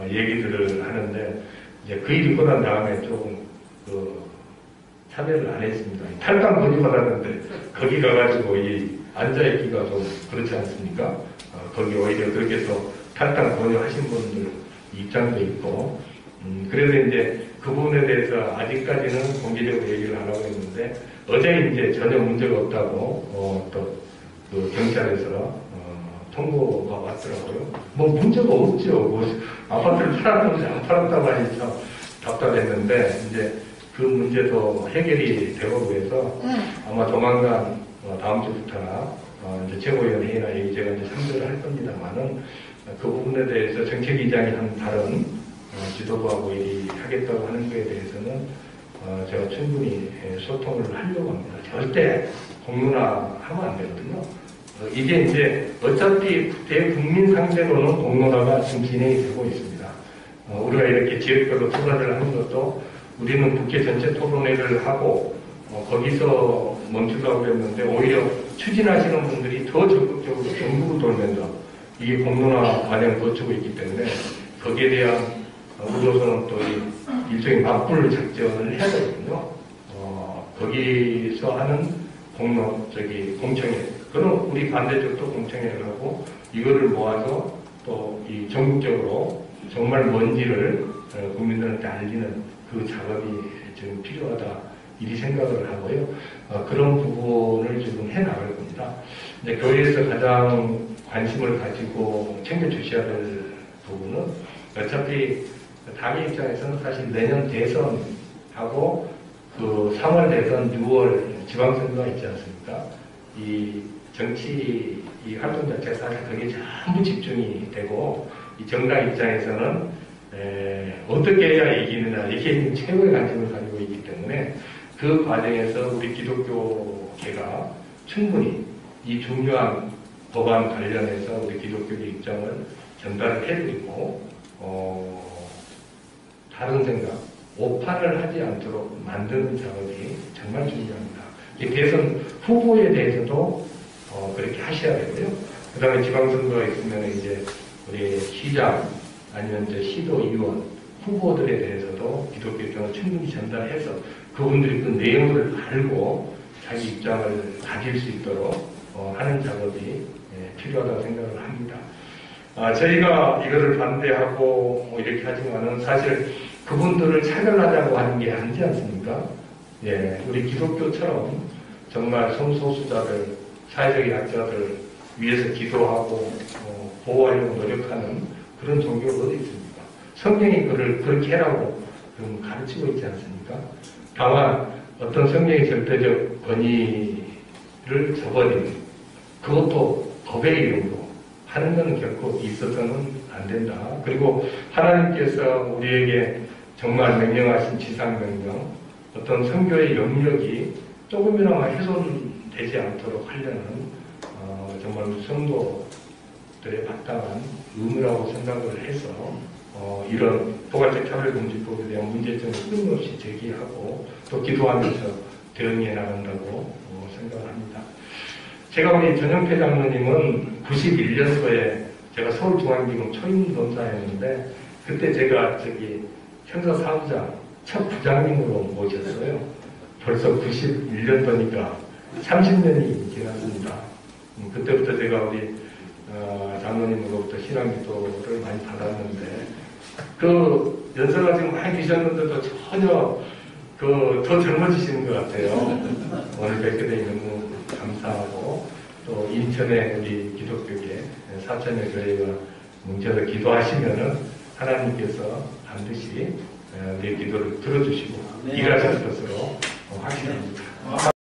얘기들을 하는데 이제 그 일 있고 난 다음에 조금 그 참여를 안 했습니다. 탈당 건의받았는데 거기 가가지고 이 앉아있기가 좀 그렇지 않습니까? 거기 오히려 그렇게 해서 탈당 권유하신 분들 입장도 있고 그래서 이제 그 부분에 대해서 아직까지는 공개적으로 얘기를 안 하고 있는데 어제 이제 전혀 문제가 없다고 또 그 경찰에서 통보가 왔더라고요. 뭐 문제가 없죠. 뭐 아파트를 팔았는지 안 팔았다고 하니 참 답답했는데 이제 그 문제도 해결이 되고 해서 아마 조만간 다음 주부터나 이제 최고위원회의나 제가 이제 참여를 할 겁니다만은 그 부분에 대해서 정책위장이 한 다른 지도부하고 하겠다고 하는 거에 대해서는 제가 충분히 소통을 하려고 합니다. 절대 공론화하면 안 되거든요. 이게 이제 어차피 대국민 상대로는 공론화가 지금 진행이 되고 있습니다. 우리가 이렇게 지역별로 투자를 하는 것도 우리는 국회 전체 토론회를 하고 거기서 멈추려고 했는데 오히려 추진하시는 분들이 더 적극적으로 전국을 돌면서 이게 공론화 과정을 거치고 있기 때문에 거기에 대한 우리로서는 또 일종의 맞불 작전을 해야 되거든요. 거기서 하는 공청회. 그럼 우리 반대쪽도 공청회를 하고 이거를 모아서 또 이 전국적으로 정말 뭔지를 국민들한테 알리는 그 작업이 지금 필요하다. 이리 생각을 하고요. 그런 부분을 지금 해 나갈 겁니다. 이제 교회에서 가장 관심을 가지고 챙겨주셔야 될 부분은 어차피 당의 입장에서는 사실 내년 대선하고 그 3월 대선, 6월 지방선거가 있지 않습니까? 이 정치 이 활동 자체가 사실 거기에 전부 집중이 되고 이 정당 입장에서는 어떻게 해야 이기느냐 이게 최고의 관심을 가지고 있기 때문에 그 과정에서 우리 기독교계가 충분히 이 중요한 법안 관련해서 우리 기독교계 입장을 전달을 해드리고 다른 생각, 오판을 하지 않도록 만드는 작업이 정말 중요합니다. 이 대선 후보에 대해서도 그렇게 하셔야 되고요. 그 다음에 지방선거가 있으면 이제 우리 시장 아니면 이제 시도의원 후보들에 대해서도 기독교 입장을 충분히 전달해서 그분들이 그 내용을 알고 자기 입장을 가질 수 있도록 하는 작업이 필요하다고 생각을 합니다. 저희가 이거를 반대하고 이렇게 하지만은 사실 그분들을 차별하자고 하는 게 아니지 않습니까? 예, 우리 기독교처럼 정말 성소수자들, 사회적 약자들 위해서 기도하고 보호하려고 노력하는 그런 종교가 어디 있습니까? 성경이 그를 그렇게 해라고 가르치고 있지 않습니까? 다만 어떤 성경의 절대적 권위를 저버리는 그것도 법의 이름으로 하는 것은 결코 있어서는 안 된다. 그리고 하나님께서 우리에게 정말 명령하신 지상명령, 어떤 선교의 영역이 조금이나마 훼손되지 않도록 하려는 정말 성도들의 마땅한 의무라고 생각을 해서 이런 포괄적 차별금지법에 대한 문제점을 끊임없이 제기하고 또 기도하면서 대응해 나간다고 생각을 합니다. 제가 우리 전영태 장로님은 91년도에 제가 서울중앙지검 초임검사였는데 그때 제가 형사사무장 첫 부장님으로 모셨어요. 벌써 91년도니까 30년이 지났습니다. 그때부터 제가 우리 장로님으로부터 신앙기도를 많이 받았는데 그 연세가 지금 많이 드셨는데도 전혀 더 젊어지시는 것 같아요. 오늘 뵙게 되니 너무 감사하고 또 인천의 우리 기독교계 사천의 교회가 뭉쳐서 기도하시면은 하나님께서 반드시 내 기도를 들어주시고 일하실 것으로 확신합니다.